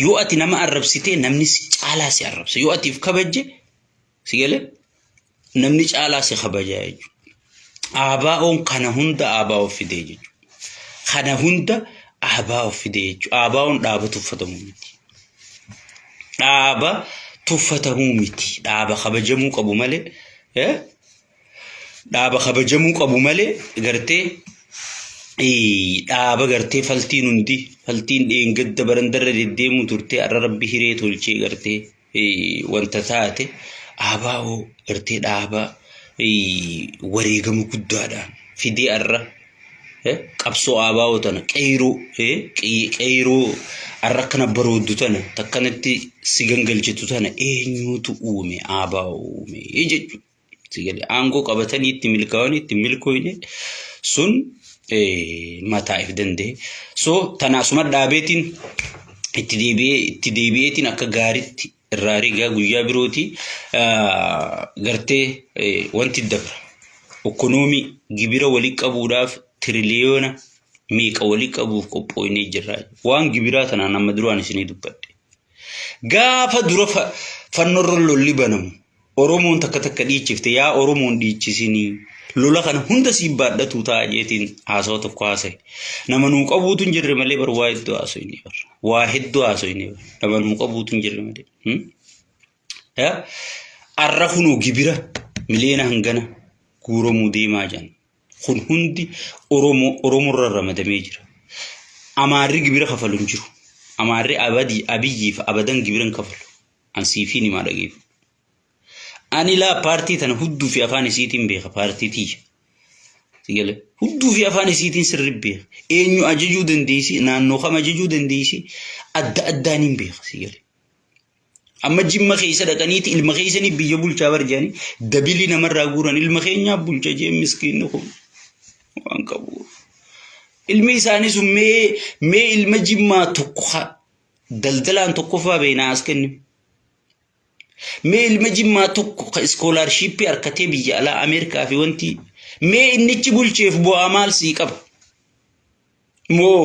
yoo ati nama arrabsitee namni caalaa si arrabsa yoo atiif kabaje si galee namni caalaa si kabaja jechuudha aabaa'oon kana hunda aabaa'oo fidee jechuudha kana hunda aabaa'oo fidee jechuudha aabaa'oon dhaaba tuffatamuu miti dhaaba tuffatamuu miti dhaaba kabajamuu qabu malee dhaaba kabajamuu qabu malee gartee dhaaba gartee faltiin hundi faltiin dheengadda barandarra deddeemu turte arra rabbi hiree tolchee gartee wanta taate aabaa'oo gartee dhaaba wareegama guddaadhaan fidee arra qabsoo aabaa'oo tana qeyroo arra kana barooddu tana takkanatti si gangalchitu tana eenyutu uume aabaa'oo uume jechuudha sigalee aangoo qabatanii itti milkaa'anii itti milkooyne sun mataa if danda'e so tanaasuma dhaabeetiin itti deebi'eetiin akka gaariitti irraa rigaa guyyaa birooti gartee wanti dabra ekonomii gibira walii qabuudhaaf tiriliyoona meeqa walii qabuuf qophooynee jirra waan gibiraa tanaan amma duraan isinii dubbadhe gaafa dura fannorra lolli banamu oromoon takka dhiichifte yaa oromoon dhiichisinii lola kana hunda si baadhatu ta'a jeetiin haasoo tokko haasa'e nama nuu qabuutu hin jirre malee bar waa hedduu haasa'inii bar waa hedduu haasa'inii bar nama nuu qabuutu hin jirre malee arra kunoo gibira miliyoona hangana guuramuu deemaa jiran kun hundi oromoorra ramadamee jira amaarri gibira kafalu hin jiru amaarri abiyyiif abadan gibiran kafalu ansiifi ni maadhageef ani la partii tana hudduu fi afaan isiitiin beeka partii tiyya sigale hudduu fi afaan isiitiin sirri beeka eenyu ajajuu dandeessi naannoo kam ajajuu dandeessi adda addaan hin beeka sigale amma jimma keessa dhaqaniiti ilma keessanii biyya bulchaa barjaani dabili namarraa guuran ilma keenyaa bulcha jee miskiinni kun waan qabu ilmi isaanii sun mee ilma jimmaa tokko daldalaan tokko faa beena as kenni mee ilma jimmaa tokko scholarship arkatee biyya alaa Ameerikaa fi wanti mee innichi bulcheef bu'aa maal sii qaba moo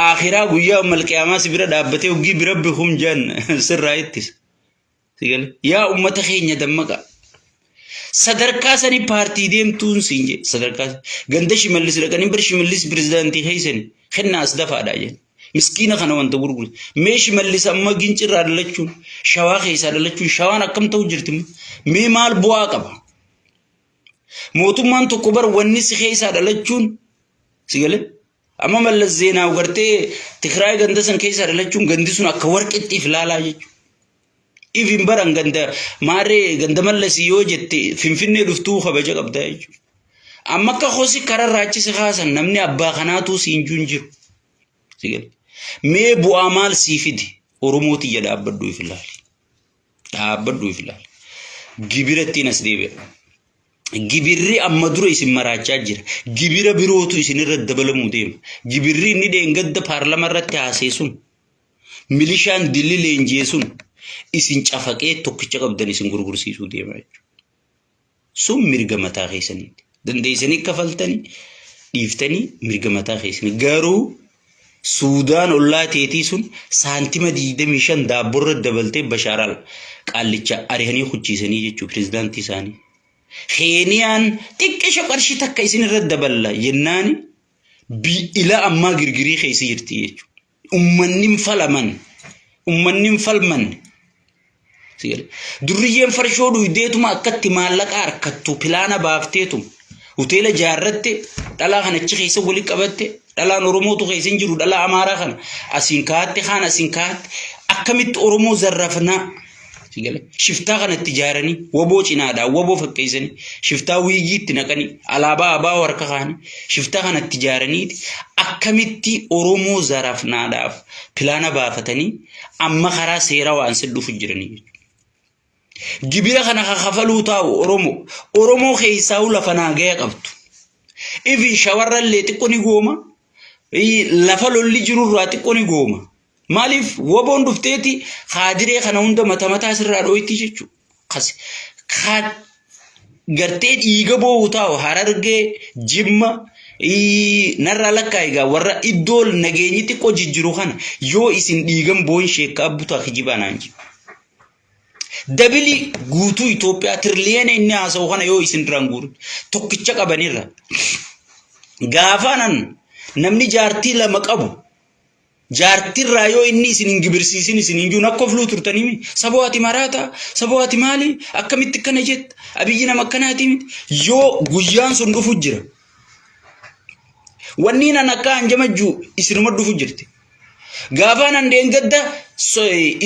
akhiraa guyyaa malqiyaamaa si bira dhaabbatee uggii bira bihum jan sirraa ittis sigale yaa ummata keenya dammaqa sadarkaa sani paartii deemtuun siinje sadarkaa ganda shimallis dhaqanii bir shimallis pirezidaantii heeysan kennaas dafaadha jeen miskiina kana wanta gurguru mee shimallis amma gincirraa dhalachuun shawaa keessaa dhalachuun shawaan akkam ta'u jirti mee maal bu'aa qaba mootummaan tokko bar wanni si keessaa dhalachuun sigale amma mallas zeenaa gartee Tigraay ganda san keessaa dhalachuun gandi sun akka warqitti filaalaa jechuudha even baran ganda maaree ganda mallas yoo jette finfinnee dhuftuu kabaja qabda jechuudha amma akka hosi kararraachise haasan namni abbaa kanaatu siinjuun jiru sigale mee bu'aa maal sii fidi oromooti jedha dhaabbaduu ifilaali gibirattiin as deebi'a gibirri amma dura isin maraachaa jira gibira birootu isin irra dabalamuu deema gibirri inni dheengadda paarlama irratti haaseesun milishaan dilli leenjeesun isin cafaqee tokkicha qabdan isin gurgursiisuu deema jechuudha sun mirga mataa keessaniiti dandeessanii kafaltanii dhiiftanii mirga mataa keessanii garuu Suudaan ollaa teetii sun saantima 25 daabborra dabaltee Bashaaral qaallicha arihanii hucciisanii jechuudha pirezidaantii isaanii Keeniyaan xiqqisha qarshii takka isin irra daballa jennaani ila ammaa girgirii keessa jirti jechuudha ummanni falman durriyyeen farshoo dhuideetuma akkatti maallaqa harkattu pilaana baafteetum hoteela jaarratte dhalaa kanachi keessa wali qabatte dhalaan oromootu keessa hin jiru dhalaa amaaraa kana asin kaatte akkamitti oromoo zarrafnaa sigale shiftaa kanatti jaaranii waboo cinaadha waboo fakkeessanii shiftaa wiigiitti naqanii alaabaa abaa harka kaanii shiftaa kanatti jaaranii akkamitti oromoo zarrafnaadhaaf pilaana baafatanii amma karaa seeraa waan sidhuuf jiranii gibira kana kafaluu taa'u oromoo keessaa lafanaa gaya qabdu ifi shawarrallee xiqqoo ni gooma lafa lolli jirurraa xiqqoo ni gooma maaliif waboon dhufteeti haadiree kana hunda mataa sirraa dhooyti jechuudha gartee dhiiga boo'u taa'u Harargee Jimma narra lakkaayigaa warra iddool nageenyi xiqqoo jijjiru kana yoo isin dhiigan boon sheekkaa butaa kijibanaan jiru. Dabili guutuu Itoophiyaa tiriliyeena inni haasa'u kana yoo isin duraan guuru tokkicha qabanirra. Gaafaanan namni jaartii lama qabu jaartirraa yoo inni isin hin gibirsiisin isin hin juun akka ofluu turtanii sabooti maraata sabooti maali akkamitti kana jetta abiyyi nama akkanaati yoo guyyaan sun dhufu jira. Wanni nan akka anjamajju isinuma dhufu jirti. Gaafaanan deengadda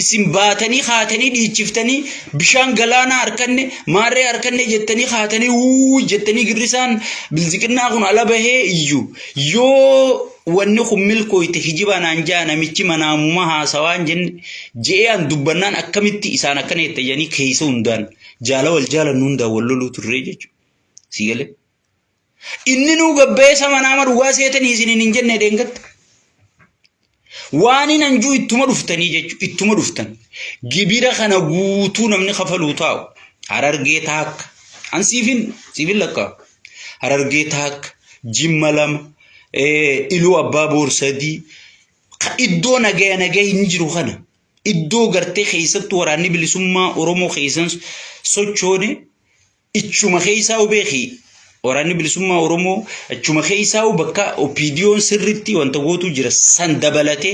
isin baatanii haatanii dhiichiftanii bishaan galaana harkanne maarree harkanne jettanii haatanii jettanii girrisaan bilziqinnaa kun ala bahee iyyuu yoo wanni kun milkooyte hijibaan anjaa namichi manaamuma haasawaan jenne je'an dubbannaan akkamitti isaan akkana jettanii keessa hundaan jaala wal jaalannu hundaan wal loluu turree jechuudha. Siigalee inni nuu gabbeessa manaama dhugaa seetanii isiniin hin jenne deengatta. Waan nan juu ittuma dhuftanii jechuudha ittuma dhuftan gibira kana guutuu namni kafaluu taa'u Harargee taakka an siifin lakkaa Harargee taakka Jimma lama Iluu Abbaa Boorsadii iddoo nagaya hin jiru kana iddoo gartee keessatti waraanni bilisummaa Oromoo keessan sochoone ichuma keessaa beekii waraanni bilisummaa Oromoo achuma keessaa bakka opiidiyoon sirritti wanta gootu jira san dabalatee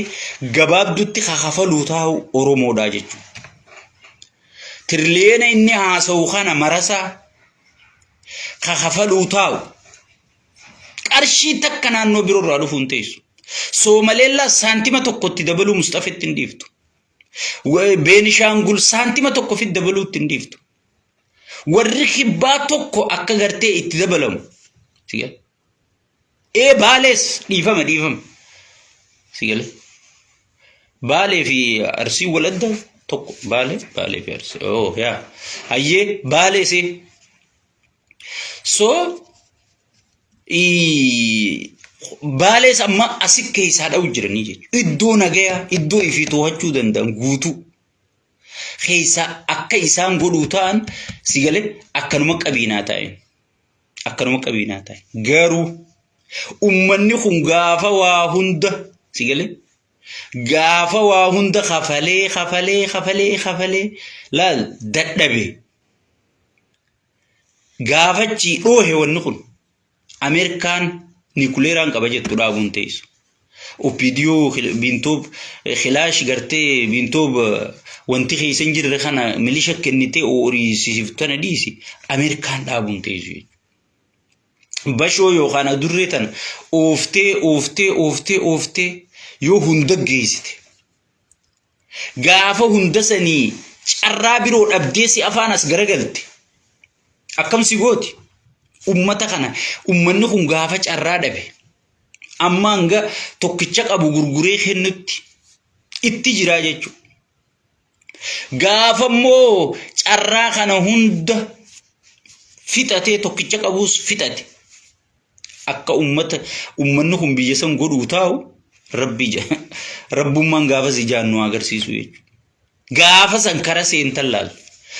gabaabdutti kafaluu taa'u Oromoodha jechuudha. Tiriliyeena inni haasa'u kana marasaa kafaluu taa'u qarshii takka naannoo biroorraa dhufuun teessu. Soomaleellaa saantima tokkotti dabaluu Mustafeetti hin dhiiftu. Beenishaangul saantima tokkotti dabaluutti hin dhiiftu. Warri kibbaa tokko akka gartee itti dabalamu. Baalees dhiifama. Siigalee. Baalee fi Arsii wal adda tokko Baalee fi Arsii. Yaa. Hayyee Baalee see. So Baalees amma asii keessaa dha'u jiranii jechuudha. Iddoo nagayaa iddoo ifii to'achuu danda'an guutuu. Keessa akka isaan godhuu ta'an siigalee akkanuma qabiinaa ta'e garuu ummanni kun gaafa waa hunda siigalee gaafa waa hunda kafalee laal dadhabe gaafachi dhoohe wanni kun Ameerikaan nikuleeraan qaba jettu dhaabuun teessu. Opiidiyoo bintoob khilaash gartee bintoob wanti keessan jirre kana milisha kennite ooriisiftana dhiisi Ameerikaan dhaabuun teessu. Bashoo yookaan adurree tan ooftee yoo hunda geessite. Gaafa hunda sanii carraa biroo dhabdee si afaan as garagalte. Akkam si gooti ummata kana ummanni kun gaafa carraa dhabe. Amma hanga tokkicha qabu gurguree kennutti itti jira jechuudha. Gaafa immoo carraa kana hunda fixatee tokkicha qabus fixate. Akka ummanni kun biyya san godhuu taa'u rabbummaan gaafa si jaannu agarsiisu jechuudha. Gaafa san kara seentan laal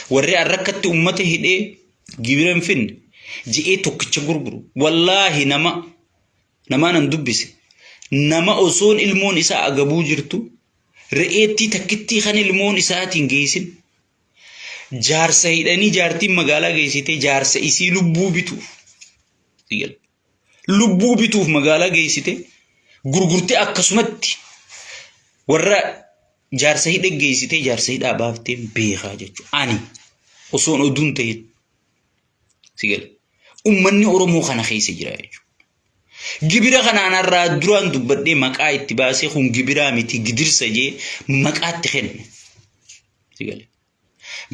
warri arrakkatti ummata hidhee gibiran finne ji'ee tokkicha gurguru wallaahi namaan dubbise nama osoon ilmoon isaa agabuu jirtu re'eetti takkittii kan ilmoon isaatiin geessin jaarsa hidhanii jaartiin magaalaa geessite jaarsa isii lubbuu bituuf magaalaa geessite gurgurtee akkasumatti warra jaarsa hidhe geessite jaarsa hidhaa baaftee beekaa jechuudha. Ani osoon oduun ta'e ummanni Oromoo kana keessa jira jechuudha. Gibira kanaanarraa duraan dubbadhee maqaa itti baasee kun gibiraa miti gidirsa jee maqaatti kenne.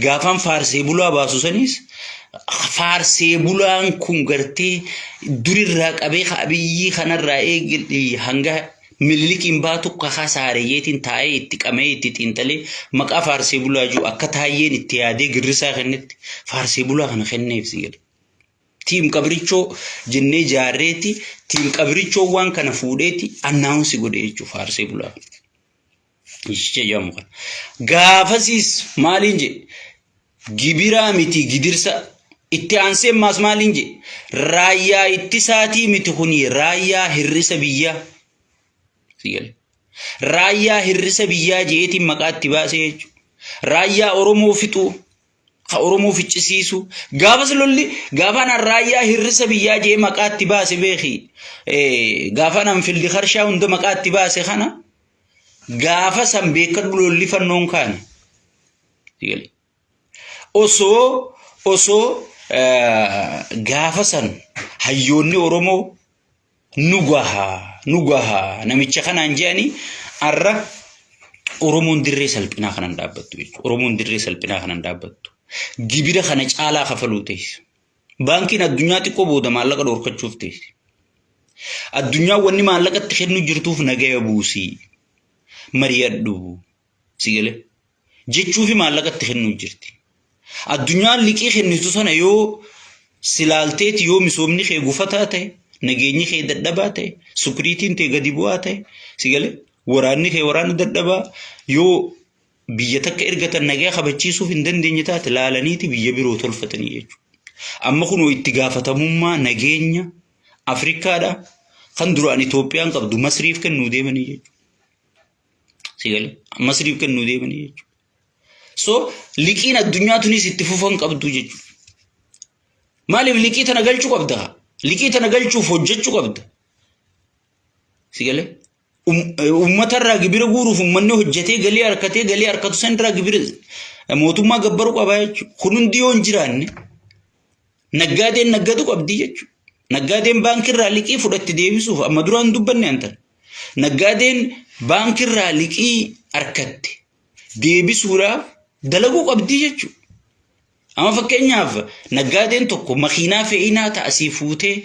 Gaafaan faarsee bulaa baasu sanis faarsee bulaan kun gartee durirraa qabee abiyyi kanarraa eegalee hanga Minilikiin baatu kakasaareetiin taa'ee itti qamee itti xiinxalee maqaa faarsee bulaa jiru akka taayyeen itti yaadee girrisaa kennetti faarsee bulaa kana kenneef sigale. Tiim qabrichoo jennee jaarreeti tiim qabrichoo waan kana fuudheeti annaawunsi godhe jechuudha faarsee bulaa. Ishee jedhamu kana. Gaafasiis maaliin jedhe gibiraa miti gidirsa إتيانسي ماس مالينجي رايا اتساتي متخوني رايا هرس بيا سيقل رايا هرس بيا جيتي مقات تباسي رايا أورمو فتو أورمو فتشيسو غافس لولي غافانا رايا هرس بيا جي مقات تباسي بيخي غافانا في اللي خرشا وندو مقات تباسي خانا غافا سنبيكت لولي فنون كان سيقل osoo gaafasan hayyoonni Oromoo nugaha namicha kanaan je'anii arra Oromoon dirree salphinaa kanan dhaabbattu jechuudha. Oromoon dirree salphinaa kanan dhaabbattu. Gibira kana caalaa kafaluu teessi. Baankiin addunyaa xiqqoo booda maallaqa dhorkachuuf teessi. Addunyaa wanni maallaqatti kennu jirtuuf nagaya buusii mari'adhu sigalee jechuufi maallaqatti kennu jirti. Addunyaa liqii kennitu sana yoo silaalteeti yoo misoomni kee gufataa ta'e nageenyi kee dadhabaa ta'e sukuriitiin ta'e gadi bu'aa ta'e sigalee waraanni kee waraana dadhabaa yoo biyya takka ergatan nagaa kabachiisuuf hin dandeenye taate laalaniiti biyya biroo tolfatanii jechuudha. Amma kunoo itti gaafatamummaa nageenya Afrikaadha kan duraan Itoophiyaan qabdu Masriif kennuu deemanii jechuudha. Sigalee Masriif kennuu deemanii jechuudha. So liqiin addunyaa tunis itti fufan qabdu jechuudha. Maaliif liqii tana galchuu qabda? Liqii tana galchuuf hojjechuu qabda. Sigalee uummatarraa gibira guuruuf uummanni hojjetee galii harkatu sanirraa gibira mootummaa gabbaruu qaba jechuudha. Kun hundi yoo hin jiraanne naggaadeen naggatu qabdi jechuudha. Naggaadeen baankiirraa liqii fudhatti deebisuuf amma duraan dubbanne antan. Naggaadeen baankiirraa liqii harkatte deebisuudhaaf dalaguu qabdi jechuudha. Amma fakkeenyaaf naggaadeen tokko makiinaa fe'inaa ta'asii fuutee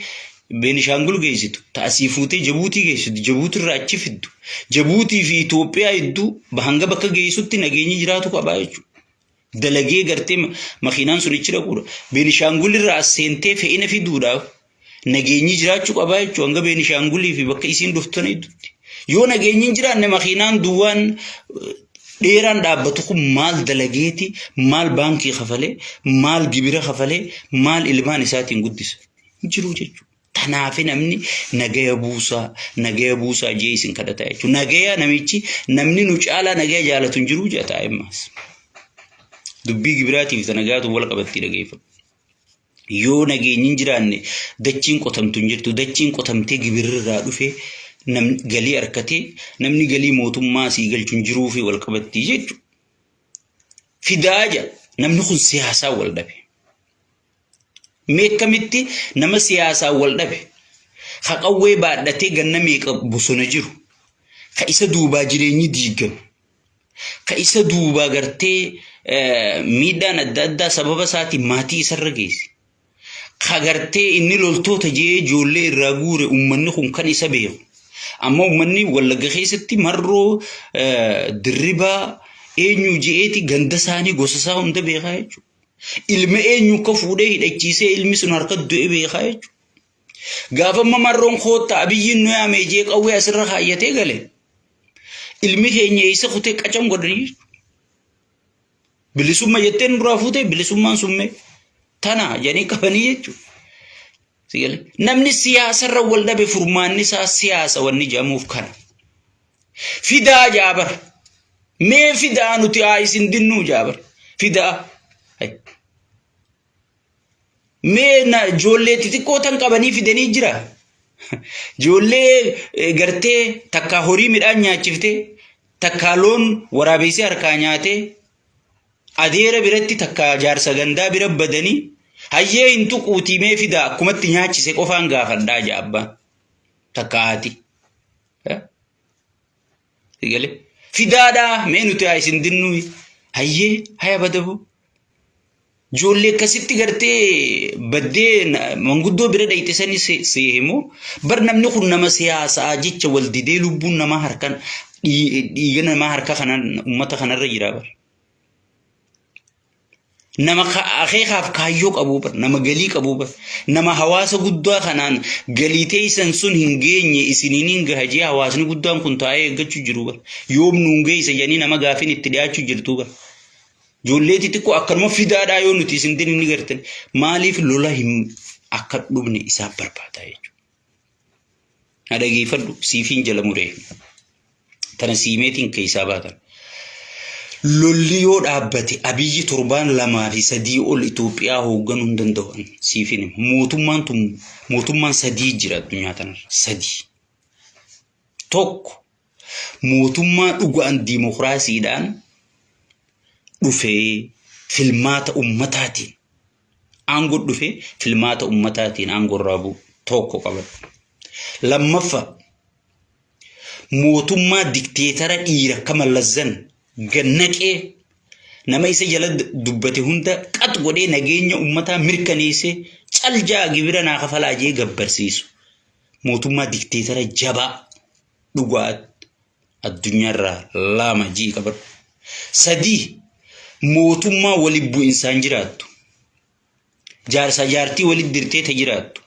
Beenishaangul geessitu ta'asii fuutee Jabuutii geessitu Jabuutirraa achi fiddu Jabuutii fi Itoophiyaa hedduu hanga bakka geessutti nageenyi jiraatu qabaa jechuudha. Dalagee gartee makiinaan sun ichi dhaquudha. Beenishaangulirraa seentee fe'ina fiduudhaaf nageenyi jiraachuu qabaa jechuudha. Hanga Beenishaangulii fi bakka isiin dhuftan hedduutti. Yoo nageenyi hin jiraanne makiinaan duwwaan dheeraan dhaabbatu kun maal dalageeti maal baankii kafalee maal gibira kafalee maal ilmaan isaatiin guddisa jiru jechuudha. Tanaaf namni nagaya buusaa jee isin kadhataa jechuudha. Nagaya namni nu caalaa nagaya jaalatu hin jiru jedha immaas. Dubbii gibiraatiif nagayaatu wal qabatti dhageeffatu. Yoo nageenyi hin jiraanne dachiin qotamtu hin jirtu. Dachiin qotamtee gibirrirraa dhufee galii harkatee namni galii mootummaa sii galchuun jiruu fi wal qabatti jechuudha. Fidaaja namni kun siyaasaa wal dhabe. Meeqamitti nama siyaasaa wal dhabe. Haqawwee baadhatee ganna meeqa bosona jiru. Ka isa duubaa jireenyi diigame. Ka isa duubaa gartee miidhaan adda addaa sababa isaatiin maatii isarra geesse. Ka gartee inni loltoota jee ijoollee irraa guure uummanni kun kan isa beeku. Amma uummanni Wallagga keessatti marroo dirribaa eenyu je'eeti ganda isaanii gosa isaa hunda beekaa jechuudha. Ilma eenyu ka fuudhee hidhachiisee ilmi sun harka du'e beekaa jechuudha. Gaafa marroon koottaa Abiyyiin nu yaamee jee qawwee asirra kaayyatee gale. Ilmi keenya isa kutee qacam godhanii jechuudha. Bilisummaa jetteen duraa fuutee bilisummaan summee tana jedhanii qabanii jechuudha. Namni siyaasarra wal dhabe furmaanni isaa siyaasa wanni jedhamuuf kana. Fidaa jaabar. Mee fidaa nuti isin dinnuu jaabar. Fidaa. Mee ijoollee xixiqqoo tan qabanii fidanii jira. Ijoollee gartee takka horii midhaan nyaachiftee takka loon waraabessee harkaa nyaatee adeera biratti takka jaarsa gandaa bira badanii hayyee hin tuquutii mee fidaa akkumatti nyaachise qofaan gaafadhaa jaabbaan takka haati. Fidaadhaa mee nuti isin dinnuu hayyee haya badaboo. Ijoollee akkasitti gartee baddee manguddoo bira dhayxisanii seehimoo bar namni kun nama siyaasaa jecha wal didee lubbuun namaa harkaan dhiiga namaa harka kanaan uummata kanarra jira bar. Nama akeekaaf kaayyoo qabu bar nama galii qabu bar nama hawaasa guddaa kanaan galii teessan sun hin geenye isiniin hin gahajee hawaasni guddaan kun taa'ee eeggachuu jiru bar yoom nuun geessa jedhanii nama gaafiin itti dhiyaachuu jirtu bar. Ijoolleetti xiqqoo akkanuma fidaadhaa yoo nuti isin dinni gartan maaliif lola hin akka dhumne isaa barbaadaa jechuudha. Dhageeffadhu siifiin jala muree tana siimeetiin keessaa baatan. Lolli yoo dhaabbate Abiyyi torbaan 2 fi 3 ol Itoophiyaa hoogganuu hin danda'an siifin mootummaan 3 jira addunyaa tanarra 3. Tokko mootummaa dhugaan diimokiraasiidhaan dhufee filmaata ummataatiin aangoo dhufee filmaata ummataatiin aangoo raabu tokko qabatu. Lammaffaa mootummaa dikteetara dhiira kamallazzan gannaqee nama isa jala dubbate hunda qat godhee nageenya ummataa mirkaneessee caljaa gibira naa kafalaa jee gabbarsiisu. Mootummaa dikteetara jabaa dhugaa addunyaarraa 2 jii qabatu. 3 mootummaa waliin bu'insaan jiraattu. Jaarsa jaartii waliin dirtee ta jiraattu.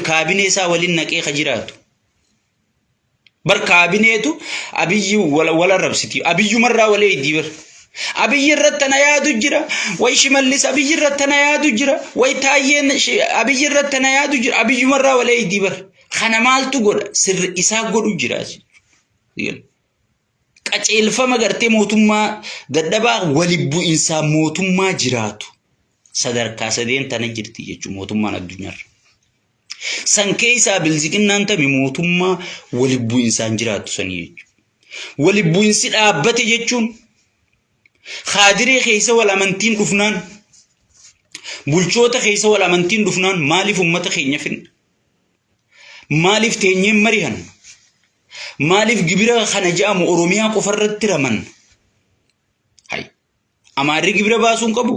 Kaabinee isaa waliin naqee ka jiraatu. Bar kaabineetu Abiyyi wala rabsiti. Abiyyu marraa walee iddii bar. Abiyyi irratti na yaadu jira. Way Shimallis Abiyyi irratti na yaadu jira. Way Taayyeen Abiyyi irratti na yaadu jira. Abiyyu marraa walee iddii bar. Kana maaltu godha? Sirri isaa godhu jira. Qaceelfama gartee mootummaa dadhabaa waliin bu'insaa mootummaa jiraatu. Sadarkaa 3 tana jirti jechuun mootummaan addunyaarra. San keessa bilziqinnaan tami mootummaa waliin bu'insaan jiraatu sanii jechuudha. Waliin bu'insi dhaabbate jechuun khaadiree keessa wal amantiin dhufnaan bulchoota keessa wal amantiin dhufnaan maaliif ummata keenya finna? Maaliif teenyeen marihan? Maaliif gibira kana ja'amu Oromiyaa qofarratti raman? Hay Amaarri gibira baasuun qabu.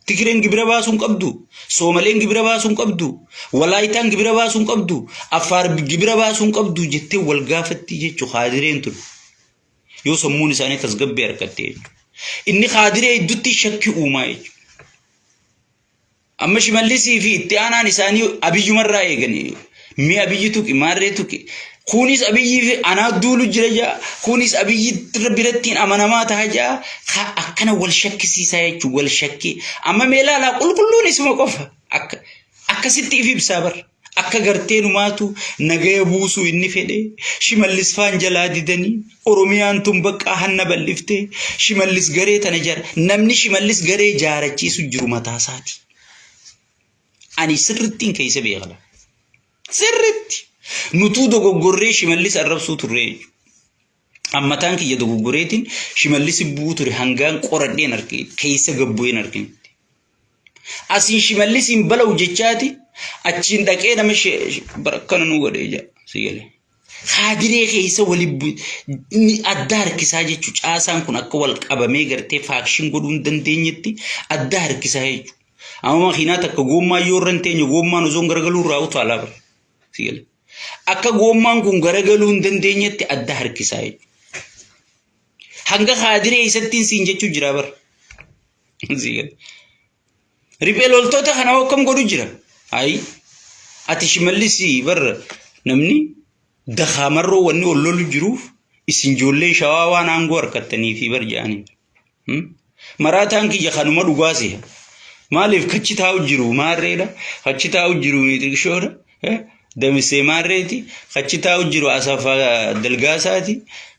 Tigireen gibira baasuun qabdu. Soomaleen gibira baasuun qabdu. Walaayitaan gibira baasuun qabdu. Affaar gibira baasuun qabdu jettee wal gaafatti jechuu khaadireen tun. Yoo sammuun isaanii tasgabbee harkattee jechuudha. Inni khaadiree idduutti shakki uumaa jechuudha. Amma Shimallisii fi itti aanaan isaanii Abiyyumarraa eeganii. Mi Abiyyi tuqi maarree tuqi. Kunis Abiyyi fi anaa duulu jira jaa. Kunis Abiyyi birattiin amanamaa ta'a jaa. Akkana wal shakkisiisaa jechuudha wal shakkii. Amma meelaalaa qulqulluun isuma qofa. Akkasitti if ibsaa bar. Akka gartee numaatu nagaya buusuu inni fedhe. Shimallis faan jalaa didanii. Oromiyaan tun bakka hanna balliftee. Shimallis garee tana jara. Namni Shimallis garee jaarachiisu jiru mataasaati. Ani sirrittiin keessa beekala. Sirritti. Nutuu dogoggorree Shimallis arrabsuu turre. Ammataan kiyya dogoggoreetiin Shimallis bu'uu ture hangaan qoradheen argee keessa gabbu'een argee. Asiin Shimallisiin bala'u jechaati achiin dhaqee nama barakkana nu godhee jira sigalee. Khaadiree keessa waliin adda harkisaa jechuudha. Caasaan kun akka wal qabamee gartee faakshin godhuu hin dandeenyetti adda harkisaa jechuudha. Amma makiinaa takka goommaa yoo irra hin teenye goommaan osoo garagaluu irraa utaalaa bara sigalee. Akka goommaan kun garagaluu hin dandeenyetti adda harkisaa jechuudha. Hanga khaadiree isattiin siin jechuu jira bar. Riphee loltoota kana hokkam godhu jira. Ay ati Shimallisii bar namni dakaamarroo wanni ol lolu jiruuf isin ijoollee shawaa waan aangoo harkattanii fi bar jedhanii. Maraataan kiyya kanuma dhugaase. Maaliif kachi taa'u jiru maarreedha. Kachi taa'u jiru miixiqshoodha. Damisee maarreeti. Kachi taa'u jiru Asaffaa Dalgaasaati.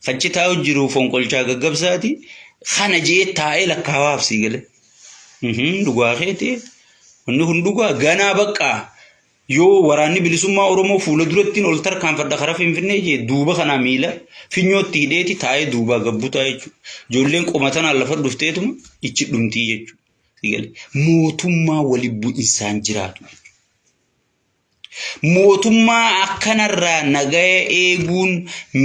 Kachi taa'u jiru Fonqolchaa Gaggabsaati. Kana jee taa'ee lakkaawaaf sii gale. Dhugaa keeti. Wanni kun dhugaa ganaa baqqaa. Yoo waraanni bilisummaa Oromoo fuula durattiin ol tarkaanfadha karaa Finfinnee jee duuba kanaa miila finyootti hidheeti taa'ee duubaa gabbutaa jechuudha. Ijoolleen qomatanaan lafa dhufteetuma ichi dhumtii jechuudha. Mootummaa waliin bu'insaan jiraatu. Mootummaa akkanarraa nagaya eeguun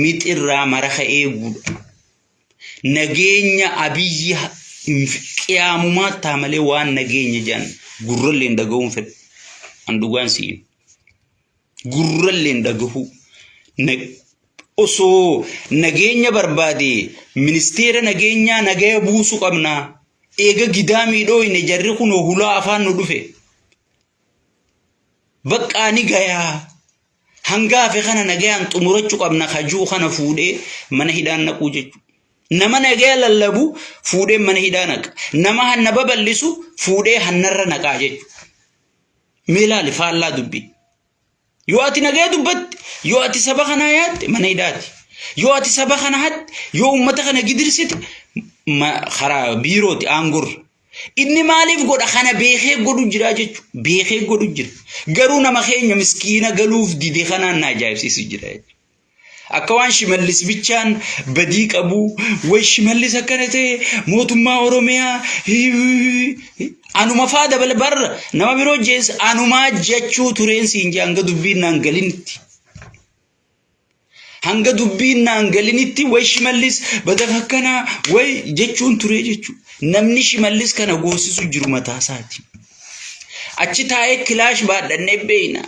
mixirraa maraka eeguudha. Nageenya Abiyyi qiyaamumaa taamalee waan nageenya jedhan gurralleen dhaga'uun fedha. Andugaan siin gurralleen dhagahu. Osoo nageenya barbaade ministeera nageenyaa nagaya buusuu qabnaa. Eega gidaa miidhoo hin jarri kun hulaa afaan nu dhufe. Baqqaani gayaa hangaafe kana nagayaan xumurachuu qabna kajuu kana fuudhee mana hidhaan naquu jechuudha. nama nagaya lallabu fuudhee mana hidhaa naqa nama hanna babal'isu fuudhee hannarra naqaa jechuudha meelaali faallaa dubbii yoo ati nagaya dubbatti yoo ati saba kana yaatte mana hidhaati yoo ati saba kana hatte yoo ummata kana gidirsite karaa biirooti aangur inni maaliif godha kana beekee godhu jira jechuudha beekee godhu jira garuu nama keenya miskiina galuuf dide kanaan na ajaa'ibsiisu jira jechuudha akka waan shimallis bichaan badii qabu way shimallis akkana ta'e mootummaa oromiyaa anuma faada balbarra nama biroo jees anuma jechuu tureen siin hanga dubbiin naan galinitti hanga dubbiin naan galinitti way shimallis badaf akkana way jechuun ture jechuu namni shimallis kana goosisu jiru mataa isaati achi taa'ee kilaash baadhannee beeyna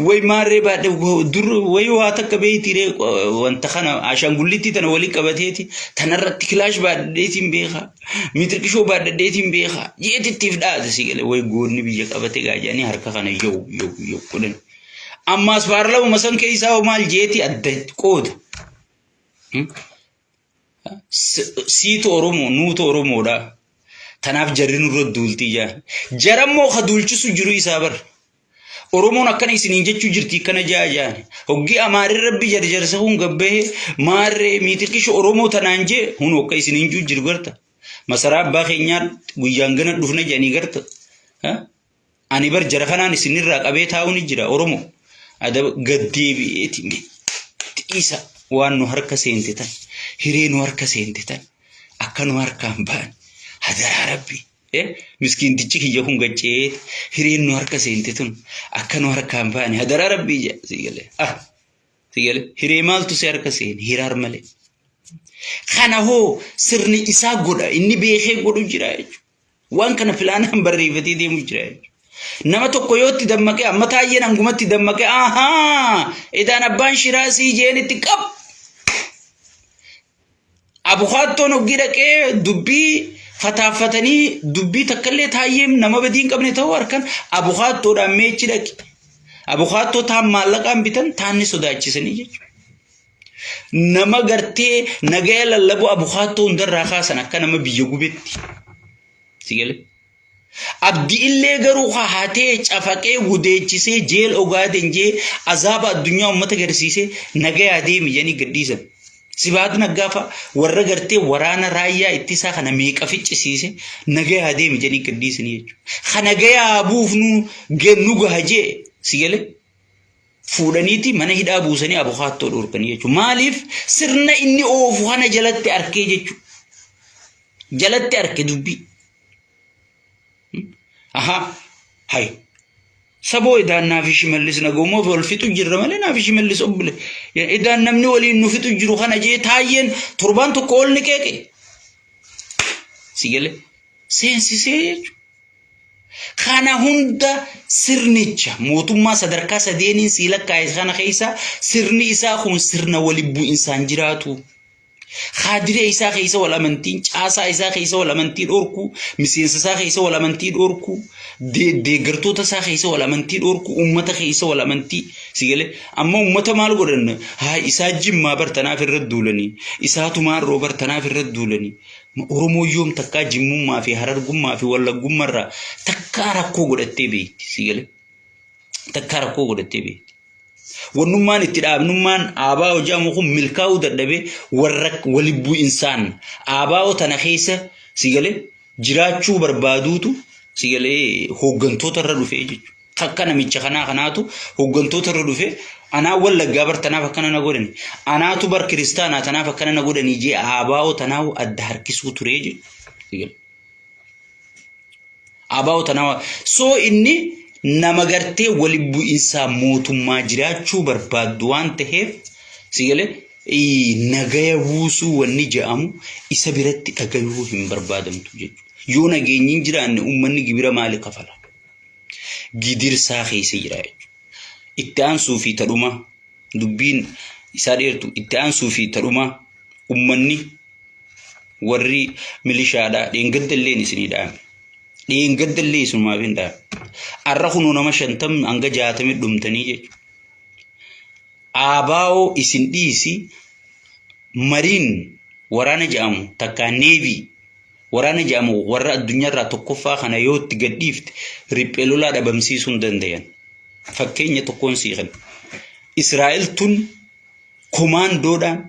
way maarree baadhe dur way waa takka beeytire wanta kana ashangullitti tana wali qabateeti tanarratti kilaash baadheetiin beeka mitirkishoo baadheetiin beeka jeetittiif dhaate sigale way goonni biyya qabate gaajanii harka kana yoo kudhan ammas baarlamu masan keeysaa maal jeeti adda qooda siitu oromoo nuutu oromoodha tanaaf jarri nurra duultii jarammoo ka duulchisu jiru isaa bar oromoon akkana isiniin jechuu jirti kana jaajaan hoggi amaarri rabbi jarjarsa hun gabbee maarree miitirkisho oromoo tanaan jee hun akka isiniin juu jiru garta masaraa abbaa keenyaa guyyaan gana dhufna jedhanii garta ani bar jara kanaan isinirraa qabee taa'uun jira oromoo adaba gaddeebi'eeti isa waan nu harka seente tan hiree nu harka seente tan akka nu harkaan ba'an hadaraa rabbi miskiintichi kiyya kun gaccee hireen nu harka seente tun akka nu harkaan ba'an hadaraa rabbi sigale sigale hiree maaltu si harka seene hiraar malee kana hoo sirni isaa godha inni beekee godhu jira jechuudha waan kana filaanaan barreeffatee deemu jira jechuudha nama tokko yootti dammaqee amma taayyeen hangumatti dammaqee edaan abbaan shiraasii jeenitti qab abukaattoon hoggi dhaqee dubbii fataafatanii dubbii takkallee taayyeem nama badiin qabne ta'uu harkan abukaattoodhaan meechi dhaqe abukaattoo taan maallaqaan bitan taanni sodaachisanii jechuudha nama gartee nagaya lallabu abukaattoo hundarraa kaasan akka nama biyya gubetti sigale abdi illee garuu haatee cafaqee gudeechisee jeel ogaaden jee azaaba addunyaa ummata garsiisee nagayaa deemi janii gadhiisan sibaat nagaafa warra gartee waraana raayyaa ittisaa kana meeqa ficcisiise nagayaa deemi janii gadhiisanii jechuudha kana nagayaa buufnu gennu gahajee sigale fuudhaniiti mana hidhaa buusanii abukaattoo dhorkanii jechuudha maaliif sirna inni oofu kana jalatti arkee jechuudha jalatti arke dubbii hay sabo idaan naafi shimallis nagoomoo walfitu jirra malee naafi shimallis obbule idaan namni waliin nufitu jiru kana jee taayyeen torbaan tokko ol ni qeeqe sigale seensisee jechuudha kana hunda sirnicha mootummaa sadarkaa sadeeniin sii lakkaa'e kana keessa sirni isaa kun sirna wali bu'insaan jiraatu خادري إساق إسا ولا منتين عاسا إساق إسا ولا منتين أوركو مسيس إساق إسا ولا منتين أوركو دي قرطو تساق إسا ولا منتين أوركو أمتا إسا ولا منتين سيقالي أما أمتا مال قرن هاي إسا جم ما برتنا في الرد دولني إسا تمار رو برتنا في الرد دولني أورمو يوم تكا جمو ما في هرر قم ما في ولا قم مرة تكا ركو قرأتي بيت سيقالي تكا ركو قرأتي بيت ونمان اتداب نمان آباو جاموكم ملكاو دردبه ورق ولبو إنسان آباو تنخيسة سيغالي جراچو بربادوتو سيغالي هوغنتو تردو فيه تكنا ميچخنا خناتو هوغنتو تردو فيه أنا ولا جابر تنافع كنا نقولني أنا تبر كريستانا تنافع كنا نقولني جي آباو تناو الدهر كيسو تريج سيغالي آباو تناو سو إني نماغرتي ولبو إنسان موتو ما جراچو بربادوان تهيف سيغالي نغايا ووسو ونجامو إسا برتي أغيوه هم بربادم توجيجو يونا جينين جرا أن أمني جبرا مالي قفلا جدير ساخي سيجرايجو اتان صوفي تروما دبين إساديرتو اتان صوفي تروما أمني وري مليشادا دين قد اللي نسني دام دين قد اللي سنما بين دام arrakhunu nama shantam anga jaatame dhumtanii jechu aabao isin dhiisi mariin waraana jedhamu takka neebii waraana jedhamu warra addunyaarraa tokkoffaa kana yoo itti gadhiifte riphee lolaa dhabamsiisuu hin danda'an. Fakkeenya tokkoon siiqan. Israa'el tun komaandoodhaan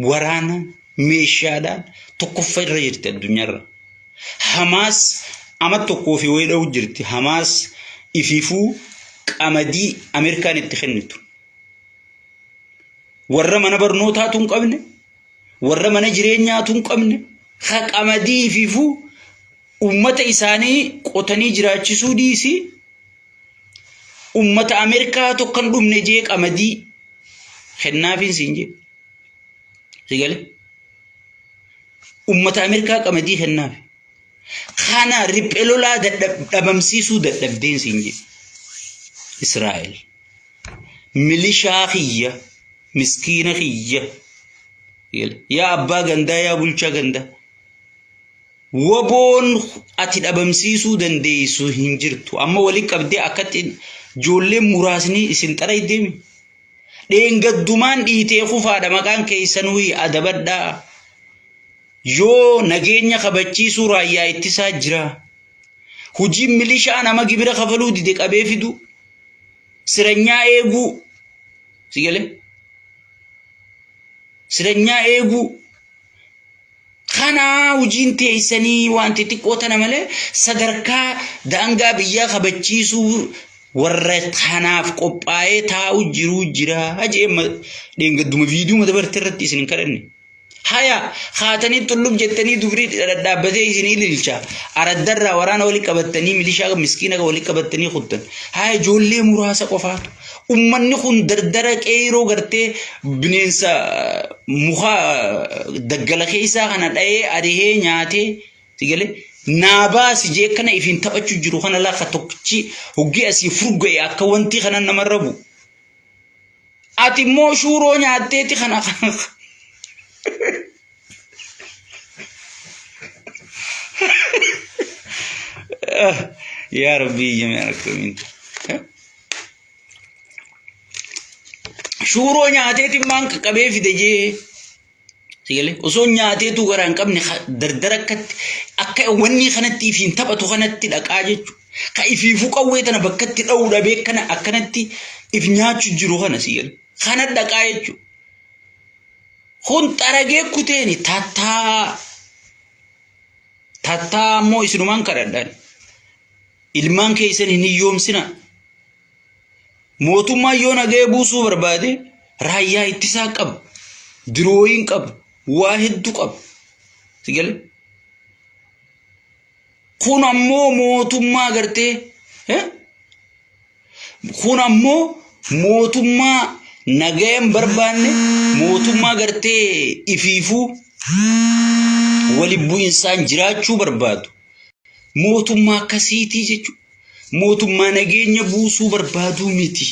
waraana meeshaadhaan tokkoffaa irra jirti addunyaarra. Hamaas ama tokkoo fi wayii dha'u jirti. Hamaas ifiifuu qamadii Ameerikaan itti kennitu. Warra mana barnootaatu hin qabne, warra mana jireenyaatu hin qabne, qamadii ifiifuu ummata isaanii qotanii jiraachisuu dhiisi. Ummata Ameerikaa tokkan dhumne jee qamadii kennaafin siin jee. Sigale? Ummata Ameerikaa qamadii kennaaf. Kana riphee lolaa dhabamsiisuu dadhabdeen siin jee. Israa'el. Milishaa khiyya, miskiina khiyya. Yaa abbaa gandaa, yaa bulchaa gandaa. Waboon ati dhabamsiisuu dandeessu hin jirtu. Amma walii qabdee akkatti ijoolleen muraasni isin xara deemi. Dheengaddumaan dhiitee kufaadha maqaan keessanuu adabadhaa. Yoo nageenya kabachiisuu raayyaa ittisaa jira. Hojiin milishaa nama gibira kafaluu dide qabee fidu. Siranyaa eeguu. Sigale? Siranyaa eeguu. Kana hojiin teessanii wanti xiqqoo tana malee sadarkaa daangaa biyyaa kabachiisuu warra kanaaf qophaa'ee taa'u jiru jira. Hajeema dheengadduma viidiyoo dabartee irratti isin kadhanne. Haya haatanii tullub jettanii dubrii dhadhaabbatee isinii ililcha. Araddarraa waraana walii qabattanii milishaa miskiina walii qabattanii kuttan. Haya ijoollee muraasa qofaatu. Ummanni kun dardara qeeroo gartee bineensa muka daggala keessaa kana dha'ee arihee nyaatee sigale naabaas jee kana ifin taphachuu jiru kana lafa tokkichi hoggee asii furga'e akka wanti kana namarra bu'u. Ati immoo shuuroo nyaatteeti kana يا ربي جميع الكريمين شورو نياتي مانك كبي في دجي سيغلي وسو نياتي تو غران قبني دردركت اكا وني خنتي فين تبتو خنتي دقاجچ كايفي فوقويتنا بكتي دودا بكنا اكنتي افنياچ جيرو خنا سيغل خنا دقاجچ خون ترغي كوتيني تاتا مو اسنمان كردان ilmaan keessan hin yoomsina mootummaa yoo nagee buusuu barbaade raayyaa ittisaa qaba dirooyin qaba waa hedduu qaba sigale kun ammoo mootummaa gartee kun ammoo mootummaa nageen barbaanne mootummaa gartee ifiifuu wali bu'insaan jiraachuu barbaadu mootummaa akkasiitii jechuudha mootummaa nageenya buusuu barbaaduu miti.